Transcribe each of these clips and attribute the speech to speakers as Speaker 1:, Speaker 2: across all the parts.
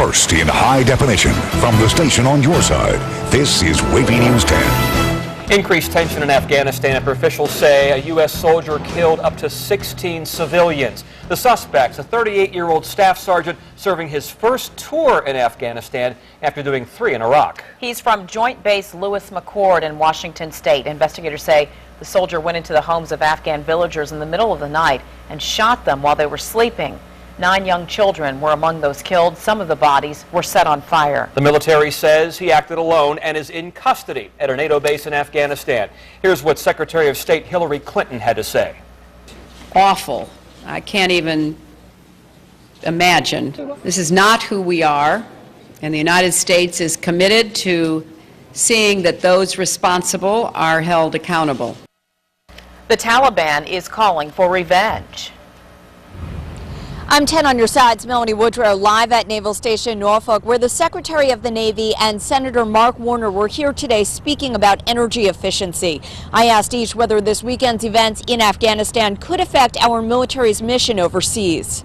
Speaker 1: First in high definition from the station on your side, this is WAVY News 10.
Speaker 2: Increased tension in Afghanistan after officials say a U.S. soldier killed up to 16 civilians. The suspect's a 38-year-old staff sergeant serving his first tour in Afghanistan after doing 3 in Iraq.
Speaker 3: He's from Joint Base Lewis McChord in Washington State. Investigators say the soldier went into the homes of Afghan villagers in the middle of the night and shot them while they were sleeping. 9 young children were among those killed. Some of the bodies were set on fire.
Speaker 2: The military says he acted alone and is in custody at a NATO base in Afghanistan. Here's what Secretary of State Hillary Clinton had to say.
Speaker 4: Awful. I can't even imagine. This is not who we are, and the United States is committed to seeing that those responsible are held accountable.
Speaker 3: The Taliban is calling for revenge.
Speaker 5: I'm 10 on your side's Melanie Woodrow, live at Naval Station Norfolk, where the Secretary of the Navy and Senator Mark Warner were here today speaking about energy efficiency. I asked each whether this weekend's events in Afghanistan could affect our military's mission overseas.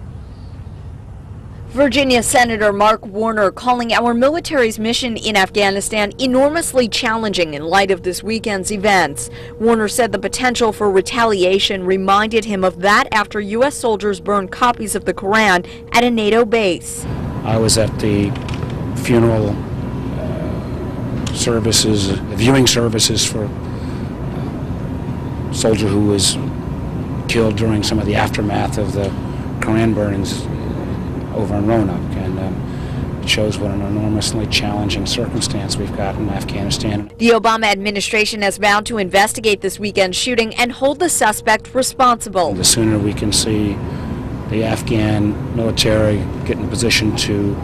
Speaker 5: Virginia Senator Mark Warner calling our military's mission in Afghanistan enormously challenging in light of this weekend's events. Warner said the potential for retaliation reminded him of that after U.S. soldiers burned copies of the Quran at a NATO base.
Speaker 6: I was at the funeral services, viewing services for a soldier who was killed during some of the aftermath of the Quran burnings over in Roanoke, and it shows what an enormously challenging circumstance we've got in Afghanistan.
Speaker 5: The Obama administration has vowed to investigate this weekend's shooting and hold the suspect responsible.
Speaker 6: The sooner we can see the Afghan military get in a position to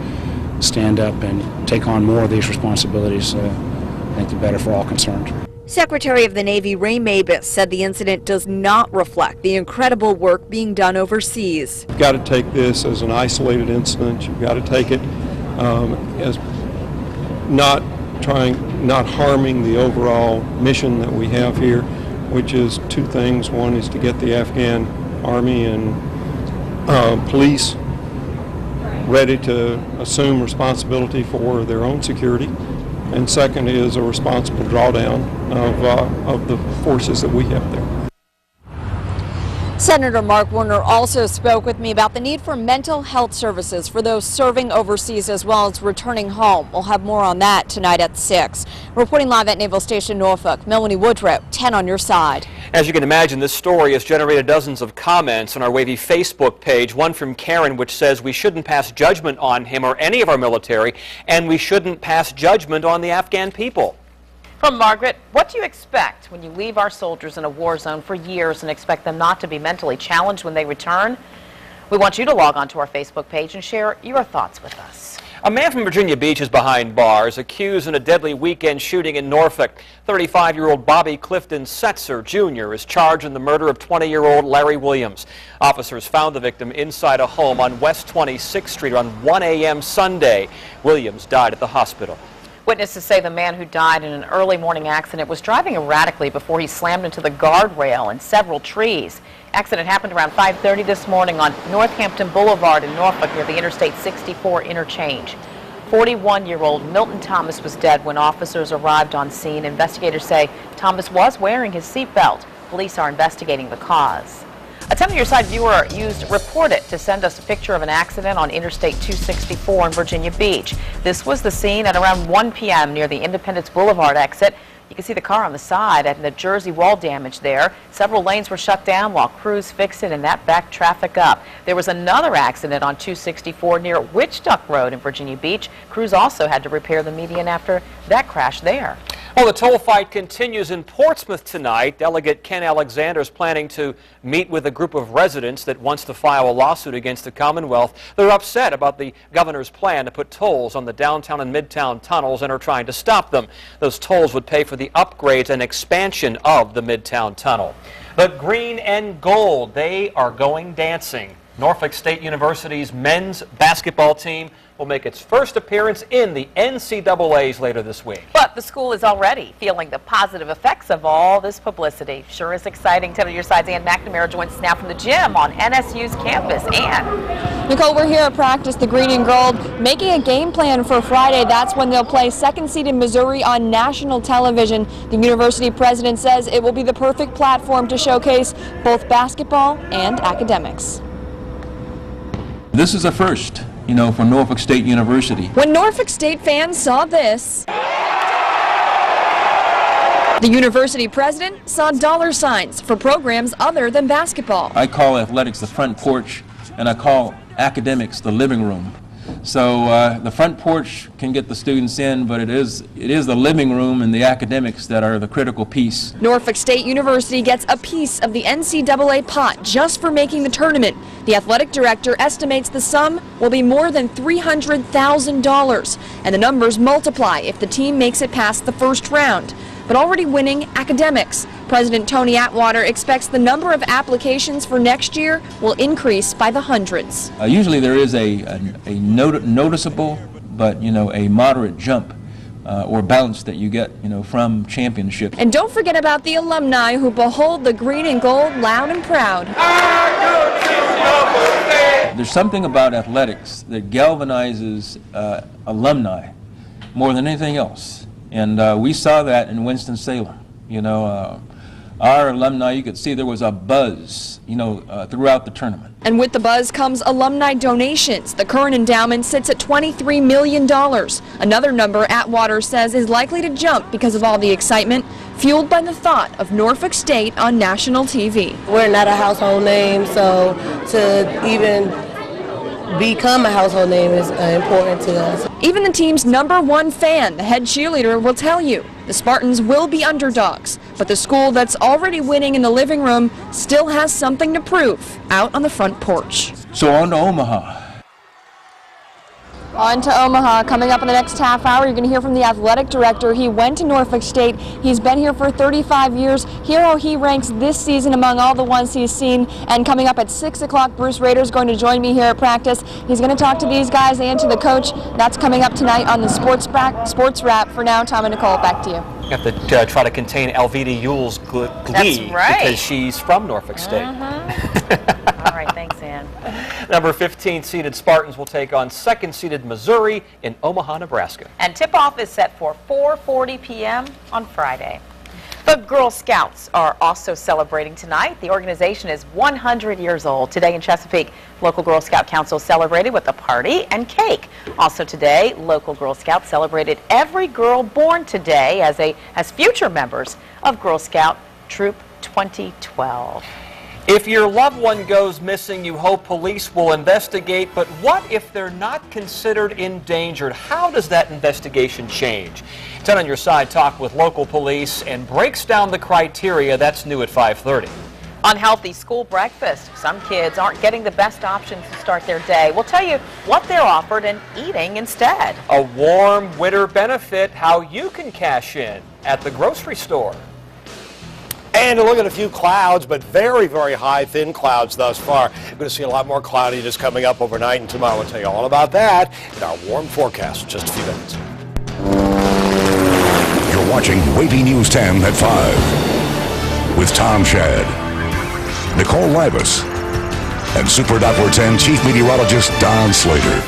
Speaker 6: stand up and take on more of these responsibilities, I think the better for all concerned.
Speaker 5: Secretary of the Navy Ray Mabus said the incident does not reflect the incredible work being done overseas.
Speaker 7: You've got to take this as an isolated incident. You've got to take it as not harming the overall mission that we have here, which is 2 things. One is to get the Afghan Army and police ready to assume responsibility for their own security. And second is a responsible drawdown of the forces that we have there.
Speaker 5: Senator Mark Warner also spoke with me about the need for mental health services for those serving overseas as well as returning home. We'll have more on that tonight at 6. Reporting live at Naval Station Norfolk, Melanie Woodrow, 10 on your side.
Speaker 2: As you can imagine, this story has generated dozens of comments on our WAVY Facebook page. One from Karen, which says we shouldn't pass judgment on him or any of our military, and we shouldn't pass judgment on the Afghan people.
Speaker 3: From Margaret, what do you expect when you leave our soldiers in a war zone for years and expect them not to be mentally challenged when they return? We want you to log on to our Facebook page and share your thoughts with us.
Speaker 2: A man from Virginia Beach is behind bars, accused in a deadly weekend shooting in Norfolk. 35-year-old Bobby Clifton Setzer, Jr. is charged in the murder of 20-year-old Larry Williams. Officers found the victim inside a home on West 26th Street around 1 a.m. Sunday. Williams died at the hospital.
Speaker 3: Witnesses say the man who died in an early morning accident was driving erratically before he slammed into the guardrail and several trees. Accident happened around 5:30 this morning on Northampton Boulevard in Norfolk near the Interstate 64 interchange. 41-year-old Milton Thomas was dead when officers arrived on scene. Investigators say Thomas was wearing his seatbelt. Police are investigating the cause. A 10 on your side viewer used Report It to send us a picture of an accident on Interstate 264 in Virginia Beach. This was the scene at around 1 p.m. near the Independence Boulevard exit. You can see the car on the side and the Jersey wall damage there. Several lanes were shut down while crews fixed it, and that backed traffic up. There was another accident on 264 near Witch Duck Road in Virginia Beach. Crews also had to repair the median after that crash there.
Speaker 2: Well, the toll fight continues in Portsmouth tonight. Delegate Ken Alexander is planning to meet with a group of residents that wants to file a lawsuit against the Commonwealth. They're upset about the governor's plan to put tolls on the downtown and midtown tunnels and are trying to stop them. Those tolls would pay for the upgrades and expansion of the midtown tunnel. But green and gold, they are going dancing. Norfolk State University's men's basketball team will make its first appearance in the NCAAs later this week.
Speaker 3: But the school is already feeling the positive effects of all this publicity. Sure is exciting. 10 on your side's Ann McNamara joins us now from the gym on NSU's campus. Ann.
Speaker 5: Nicole, we're here at practice, the green and gold, making a game plan for Friday. That's when they'll play second-seeded Missouri on national television. The university president says it will be the perfect platform to showcase both basketball and academics.
Speaker 8: This is a first, for Norfolk State University.
Speaker 5: When Norfolk State fans saw this, the university president saw dollar signs for programs other than basketball.
Speaker 8: I call athletics the front porch, and I call academics the living room. So the front porch can get the students in, but it is the living room and the academics that are the critical piece.
Speaker 5: Norfolk State University gets a piece of the NCAA pot just for making the tournament. The athletic director estimates the sum will be more than $300,000, and the numbers multiply if the team makes it past the first round. But already winning academics. President Tony Atwater expects the number of applications for next year will increase by the hundreds.
Speaker 8: Usually there is a noticeable, but a moderate jump or bounce that you get, from championship.
Speaker 5: And don't forget about the alumni who behold the green and gold loud and proud.
Speaker 8: There's something about athletics that galvanizes alumni more than anything else. And we saw that in Winston-Salem. Our alumni, you could see there was a buzz, throughout the tournament.
Speaker 5: And with the buzz comes alumni donations. The current endowment sits at $23 million. Another number Atwater says is likely to jump because of all the excitement, fueled by the thought of Norfolk State on national TV.
Speaker 9: We're not a household name, so to even become a household name is important to us.
Speaker 5: Even the team's #1 fan, the head cheerleader, will tell you the Spartans will be underdogs, but the school that's already winning in the living room still has something to prove out on the front porch.
Speaker 8: So on to Omaha.
Speaker 5: On to Omaha. Coming up in the next half hour, you're going to hear from the athletic director. He went to Norfolk State. He's been here for 35 years. Hear how he ranks this season among all the ones he's seen. And coming up at 6 o'clock, Bruce Rader's going to join me here at practice. He's going to talk to these guys and to the coach. That's coming up tonight on the Sports Wrap. For now, Tom and Nicole, back to you.
Speaker 2: You have to try to contain Elvita Yule's glee.
Speaker 3: That's right.
Speaker 2: Because she's from Norfolk State.
Speaker 3: All right, thanks, Ann.
Speaker 2: Number 15 seeded Spartans will take on second seeded Missouri in Omaha, Nebraska.
Speaker 3: And tip-off is set for 4:40 p.m. on Friday. The Girl Scouts are also celebrating tonight. The organization is 100 years old. Today in Chesapeake, local Girl Scout Council celebrated with a party and cake. Also today, local Girl Scouts celebrated every girl born today as future members of Girl Scout Troop 2012.
Speaker 2: If your loved one goes missing, you hope police will investigate, but what if they're not considered endangered? How does that investigation change? 10 on your side talk with local police and breaks down the criteria. That's new at 5:30.
Speaker 3: Unhealthy school breakfast. Some kids aren't getting the best options to start their day. We'll tell you what they're offered and eating instead.
Speaker 2: A warm winter benefit, how you can cash in at the grocery store.
Speaker 10: And to look at a few clouds, but very, very high, thin clouds thus far. We're going to see a lot more cloudiness coming up overnight and tomorrow. We'll tell you all about that in our warm forecast in just a few minutes.
Speaker 1: You're watching WAVY News 10 at 5 with Tom Shad, Nicole Libus, and Super Doppler 10 Chief Meteorologist Don Slater.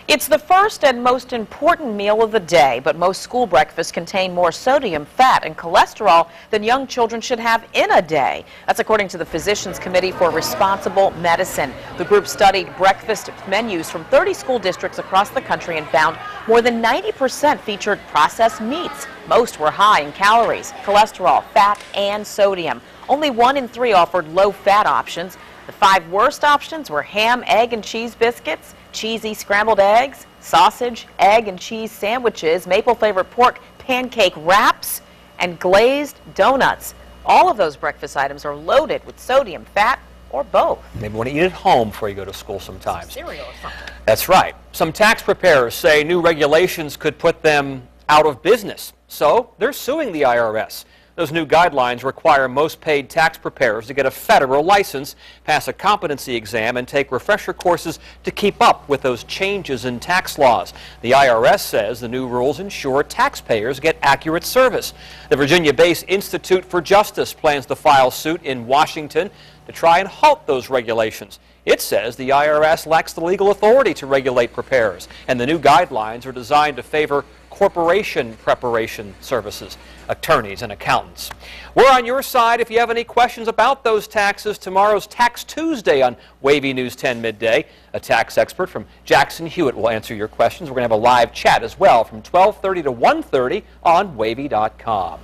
Speaker 3: It's the first and most important meal of the day, but most school breakfasts contain more sodium, fat, and cholesterol than young children should have in a day. That's according to the Physicians Committee for Responsible Medicine. The group studied breakfast menus from 30 school districts across the country and found more than 90% featured processed meats. Most were high in calories, cholesterol, fat, and sodium. Only 1 in 3 offered low-fat options. The 5 worst options were ham, egg, and cheese biscuits, cheesy scrambled eggs, sausage, egg, and cheese sandwiches, maple-flavored pork pancake wraps, and glazed donuts. All of those breakfast items are loaded with sodium, fat, or both.
Speaker 2: Maybe want to eat at home before you go to school sometimes.
Speaker 3: Cereal or something.
Speaker 2: That's right. Some tax preparers say new regulations could put them out of business, so they're suing the IRS. Those new guidelines require most paid tax preparers to get a federal license, pass a competency exam, and take refresher courses to keep up with those changes in tax laws. The IRS says the new rules ensure taxpayers get accurate service. The Virginia-based Institute for Justice plans to file suit in Washington to try and halt those regulations. It says the IRS lacks the legal authority to regulate preparers, and the new guidelines are designed to favor corporation preparation services, attorneys and accountants. We're on your side if you have any questions about those taxes. Tomorrow's Tax Tuesday on WAVY News 10 midday. A tax expert from Jackson Hewitt will answer your questions. We're going to have a live chat as well from 12:30 to 1:30 on WAVY.com.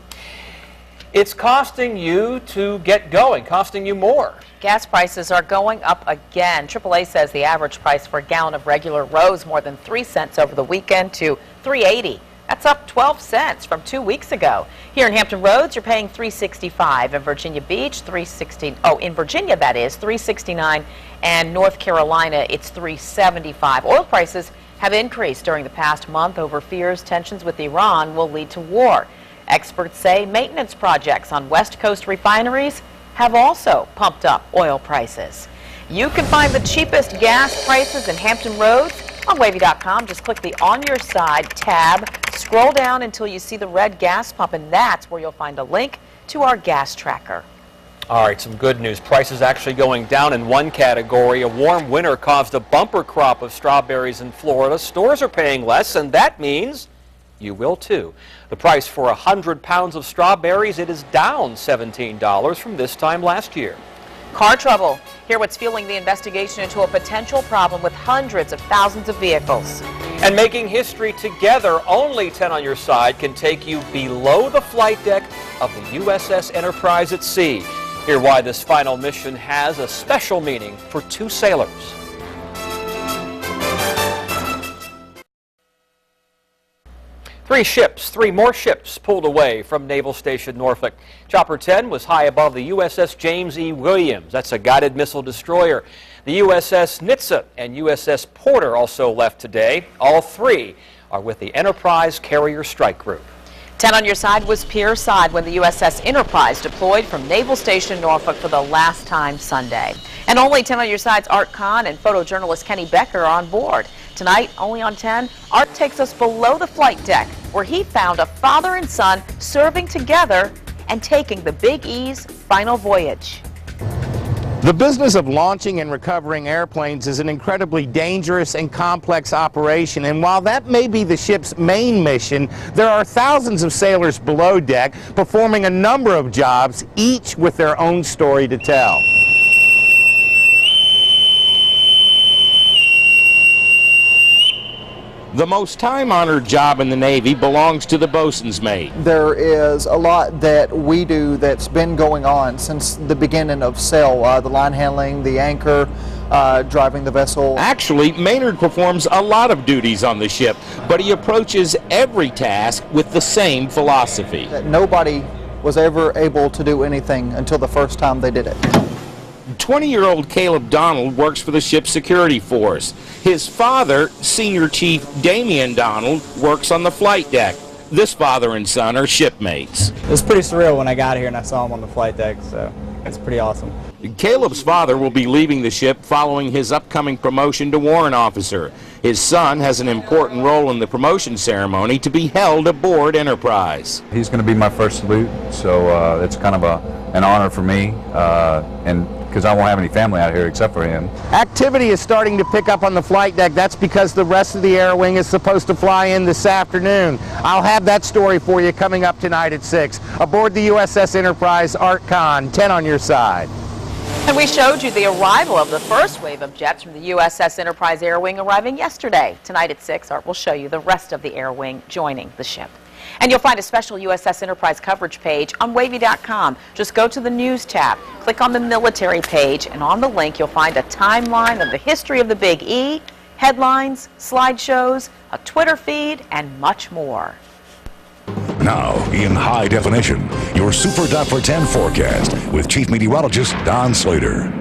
Speaker 2: It's costing you to get going, costing you more.
Speaker 3: Gas prices are going up again. AAA says the average price for a gallon of regular rose more than 3 cents over the weekend to $3.80. That's up 12 cents from 2 weeks ago. Here in Hampton Roads, you're paying $3.65. In Virginia Beach, $3.60. Oh, in Virginia, that is $3.69, and North Carolina, it's $3.75. Oil prices have increased during the past month over fears tensions with Iran will lead to war. Experts say maintenance projects on West Coast refineries have also pumped up oil prices. You can find the cheapest gas prices in Hampton Roads on WAVY.com. Just click the On Your Side tab, scroll down until you see the red gas pump, and that's where you'll find a link to our gas tracker.
Speaker 2: All right, some good news. Prices actually going down in one category. A warm winter caused a bumper crop of strawberries in Florida. Stores are paying less, and that means you will too. The price for 100 pounds of strawberries, it is down $17 from this time last year.
Speaker 3: Car trouble. Hear what's fueling the investigation into a potential problem with hundreds of thousands of vehicles.
Speaker 2: And making history together, only 10 on your side can take you below the flight deck of the USS Enterprise at sea. Hear why this final mission has a special meaning for two sailors. Three more ships pulled away from Naval Station Norfolk. Chopper 10 was high above the USS James E. Williams. That's a guided missile destroyer. The USS Nitsa and USS Porter also left today. All three are with the Enterprise Carrier Strike Group.
Speaker 3: 10 on your side was Pier side when the USS Enterprise deployed from Naval Station Norfolk for the last time Sunday. And only 10 on your side's Art Kahn and photojournalist Kenny Becker are on board. Tonight, only on 10, Art takes us below the flight deck, where he found a father and son serving together and taking the Big E's final voyage.
Speaker 11: The business of launching and recovering airplanes is an incredibly dangerous and complex operation, and while that may be the ship's main mission, there are thousands of sailors below deck performing a number of jobs, each with their own story to tell. The most time-honored job in the Navy belongs to the bosun's mate.
Speaker 12: There is a lot that we do that's been going on since the beginning of sail, the line handling, the anchor, driving the vessel.
Speaker 11: Actually, Maynard performs a lot of duties on the ship, but he approaches every task with the same philosophy.
Speaker 12: That nobody was ever able to do anything until the first time they did it.
Speaker 11: 20-year-old Caleb Donald works for the ship's security force. His father, Senior Chief Damian Donald, works on the flight deck. This father and son are shipmates.
Speaker 13: It was pretty surreal when I got here and I saw him on the flight deck, so it's pretty awesome.
Speaker 11: Caleb's father will be leaving the ship following his upcoming promotion to warrant officer. His son has an important role in the promotion ceremony to be held aboard Enterprise.
Speaker 14: He's going to be my first salute, so it's kind of an honor for me, and because I won't have any family out here except for him.
Speaker 11: Activity is starting to pick up on the flight deck. That's because the rest of the air wing is supposed to fly in this afternoon. I'll have that story for you coming up tonight at 6. Aboard the USS Enterprise, Art Kahn, 10 on your side.
Speaker 3: And we showed you the arrival of the first wave of jets from the USS Enterprise Air Wing arriving yesterday. Tonight at 6, Art will show you the rest of the Air Wing joining the ship. And you'll find a special USS Enterprise coverage page on WAVY.com. Just go to the News tab, click on the Military page, and on the link you'll find a timeline of the history of the Big E, headlines, slideshows, a Twitter feed, and much more.
Speaker 1: Now, in high definition, your Super for 10 forecast with Chief Meteorologist Don Slater.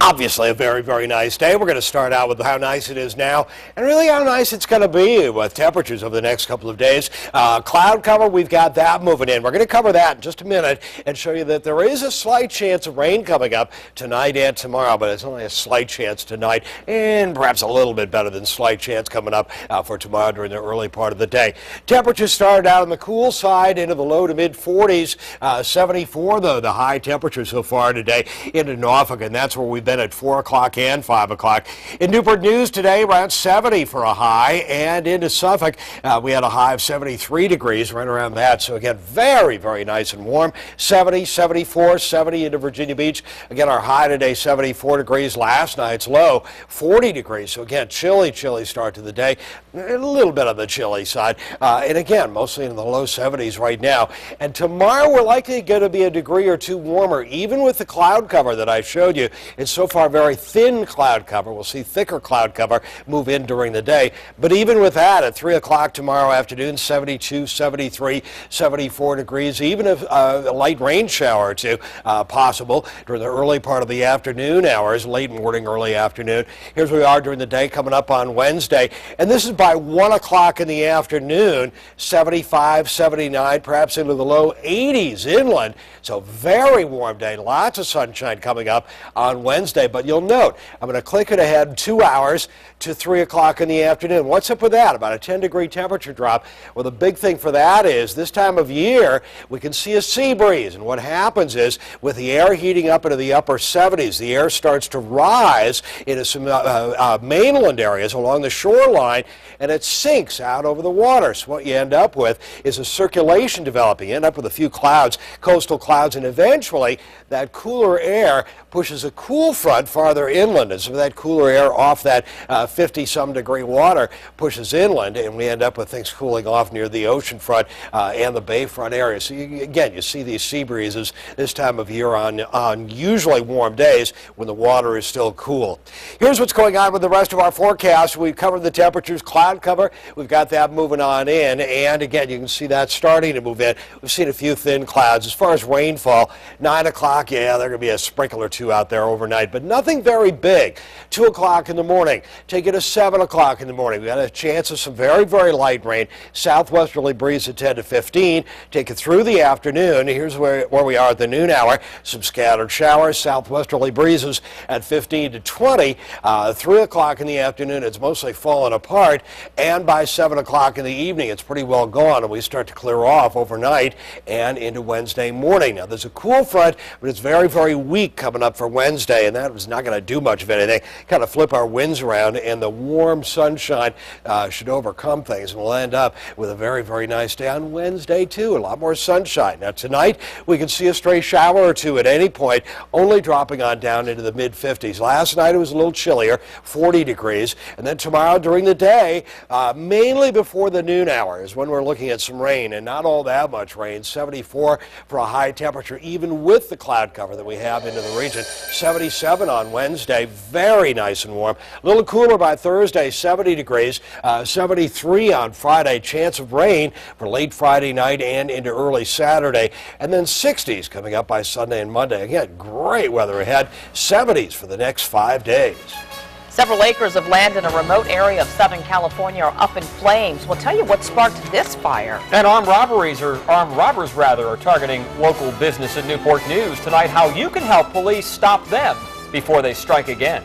Speaker 10: Obviously a very, very nice day. We're going to start out with how nice it is now and really how nice it's going to be with temperatures over the next couple of days. Cloud cover, we've got that moving in. We're going to cover that in just a minute and show you that there is a slight chance of rain coming up tonight and tomorrow, but it's only a slight chance tonight and perhaps a little bit better than slight chance coming up for tomorrow during the early part of the day. Temperatures started out on the cool side into the low to mid 40s, 74 though the high temperature so far today into Norfolk, and that's where we've been at 4 o'clock and 5 o'clock. In Newport News today, around 70 for a high, and into Suffolk, we had a high of 73 degrees, right around that. So again, very, very nice and warm. 70, 74, 70 into Virginia Beach. Again, our high today, 74 degrees. Last night's low, 40 degrees. So again, chilly, chilly start to the day. A little bit on the chilly side. And again, mostly in the low 70s right now. And tomorrow, we're likely going to be a degree or two warmer, even with the cloud cover that I showed you. It's so far very thin cloud cover. We'll see thicker cloud cover move in during the day. But even with that, at 3 o'clock tomorrow afternoon, 72, 73, 74 degrees, even if a light rain shower or two possible during the early part of the afternoon hours, late morning, early afternoon. Here's where we are during the day coming up on Wednesday. And this is by 1 o'clock in the afternoon, 75, 79, perhaps into the low 80s inland. So very warm day, lots of sunshine coming up on Wednesday. But you'll note, I'm going to click it ahead 2 hours to 3 o'clock in the afternoon. What's up with that? About a 10-degree temperature drop. Well, the big thing for that is this time of year, we can see a sea breeze. And what happens is with the air heating up into the upper 70s, the air starts to rise into some mainland areas along the shoreline, and it sinks out over the water. So what you end up with is a circulation developing. You end up with a few clouds, coastal clouds, and eventually that cooler air pushes a cool front farther inland, and some of that cooler air off that 50-some degree water pushes inland, and we end up with things cooling off near the ocean front and the bayfront area. So again, you see these sea breezes this time of year on usually warm days when the water is still cool. Here's what's going on with the rest of our forecast. We've covered the temperatures, cloud cover. We've got that moving on in, and again, you can see that starting to move in. We've seen a few thin clouds. As far as rainfall, 9 o'clock, yeah, there are going to be a sprinkle or two out there overnight, but nothing very big. 2 o'clock in the morning, take it to 7 o'clock in the morning. We got a chance of some very, very light rain. Southwesterly breeze at 10 to 15. Take it through the afternoon. Here's where we are at the noon hour. Some scattered showers, southwesterly breezes at 15 to 20. 3 o'clock in the afternoon, it's mostly falling apart, and by 7 o'clock in the evening, it's pretty well gone, and we start to clear off overnight and into Wednesday morning. Now, there's a cool front, but it's very, very weak coming up for Wednesday, and that was not going to do much of anything. Kind of flip our winds around, and the warm sunshine should overcome things, and we'll end up with a very, very nice day on Wednesday, too. A lot more sunshine. Now, tonight, we can see a stray shower or two at any point, only dropping on down into the mid-50s. Last night, it was a little chillier, 40 degrees, and then tomorrow during the day, mainly before the noon hour is when we're looking at some rain, and not all that much rain. 74 for a high temperature, even with the cloud cover that we have into the region. 77 on Wednesday, very nice and warm. A little cooler by Thursday, 70 degrees. 73 on Friday, chance of rain for late Friday night and into early Saturday. And then 60s coming up by Sunday and Monday. Again, great weather ahead. 70s for the next 5 days.
Speaker 3: Several acres of land in a remote area of Southern California are up in flames. We'll tell you what sparked this fire.
Speaker 2: And armed robbers are targeting local business in Newport News. Tonight, how you can help police stop them before they strike again.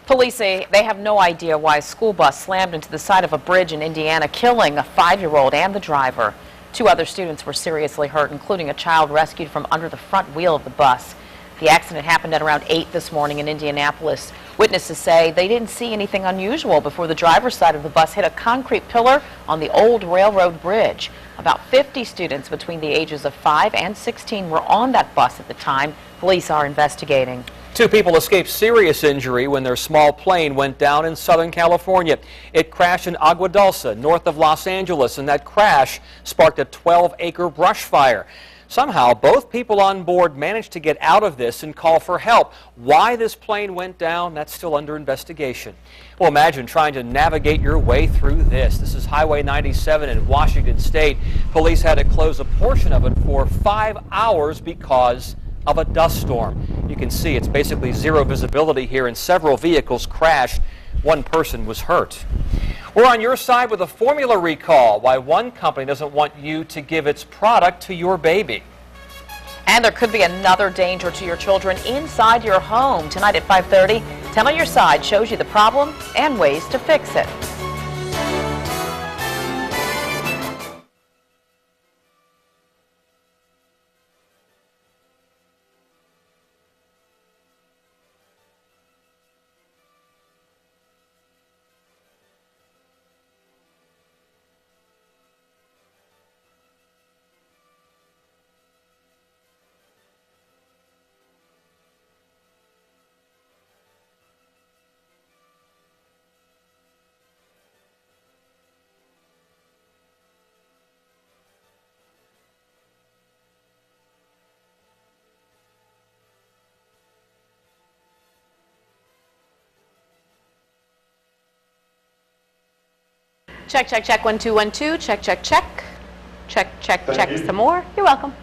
Speaker 3: Police say they have no idea why a school bus slammed into the side of a bridge in Indiana, killing a 5-year-old and the driver. 2 other students were seriously hurt, including a child rescued from under the front wheel of the bus. The accident happened at around 8 this morning in Indianapolis. Witnesses say they didn't see anything unusual before the driver's side of the bus hit a concrete pillar on the old railroad bridge. About 50 students between the ages of 5 and 16 were on that bus at the time. Police are investigating.
Speaker 2: 2 people escaped serious injury when their small plane went down in Southern California. It crashed in Agua Dulce, north of Los Angeles, and that crash sparked a 12-acre brush fire. Somehow, both people on board managed to get out of this and call for help. Why this plane went down, that's still under investigation. Well, imagine trying to navigate your way through this. This is Highway 97 in Washington State. Police had to close a portion of it for 5 hours because of a dust storm. You can see it's basically zero visibility here, and several vehicles crashed. One person was hurt. We're on your side with a formula recall, why one company doesn't want you to give its product to your baby.
Speaker 3: And there could be another danger to your children inside your home. Tonight at 5:30, 10 on Your Side shows you the problem and ways to fix it. Check, check, check, 1, 2, 1, 2. Check, check, check. Check, check, check some more. You're welcome.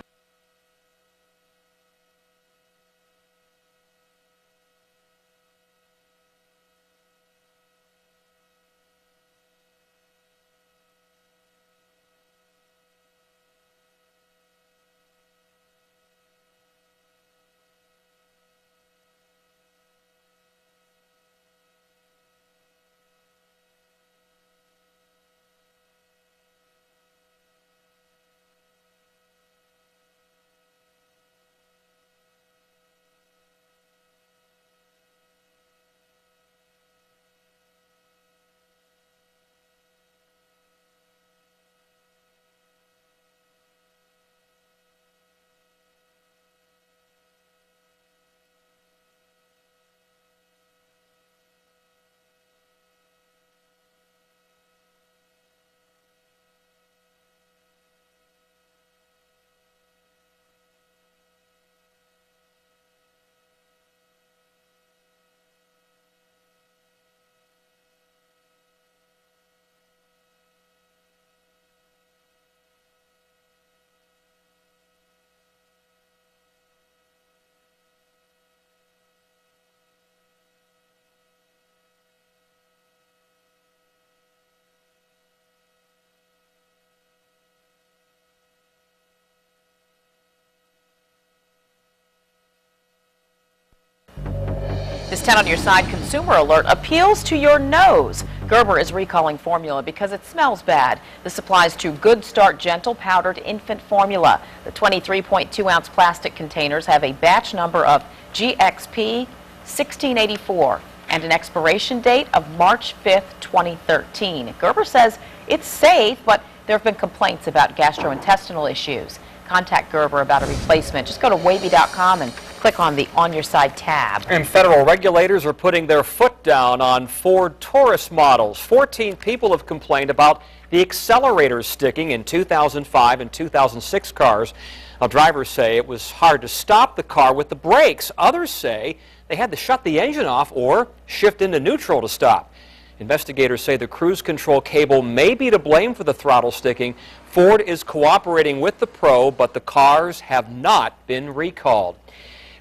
Speaker 3: This 10 on Your Side consumer alert appeals to your nose. Gerber is recalling formula because it smells bad. This applies to Good Start Gentle powdered infant formula. The 23.2-ounce plastic containers have a batch number of GXP 1684 and an expiration date of March 5th, 2013. Gerber says it's safe, but there have been complaints about gastrointestinal issues. Contact Gerber about a replacement. Just go to WAVY.com and click on the On Your Side tab.
Speaker 2: And federal regulators are putting their foot down on Ford Taurus models. 14 people have complained about the accelerators sticking in 2005 and 2006 cars. Now, drivers say it was hard to stop the car with the brakes. Others say they had to shut the engine off or shift into neutral to stop. Investigators say the cruise control cable may be to blame for the throttle sticking. Ford is cooperating with the probe, but the cars have not been recalled.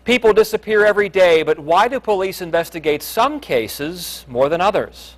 Speaker 2: People disappear every day, but why do police investigate some cases more than others?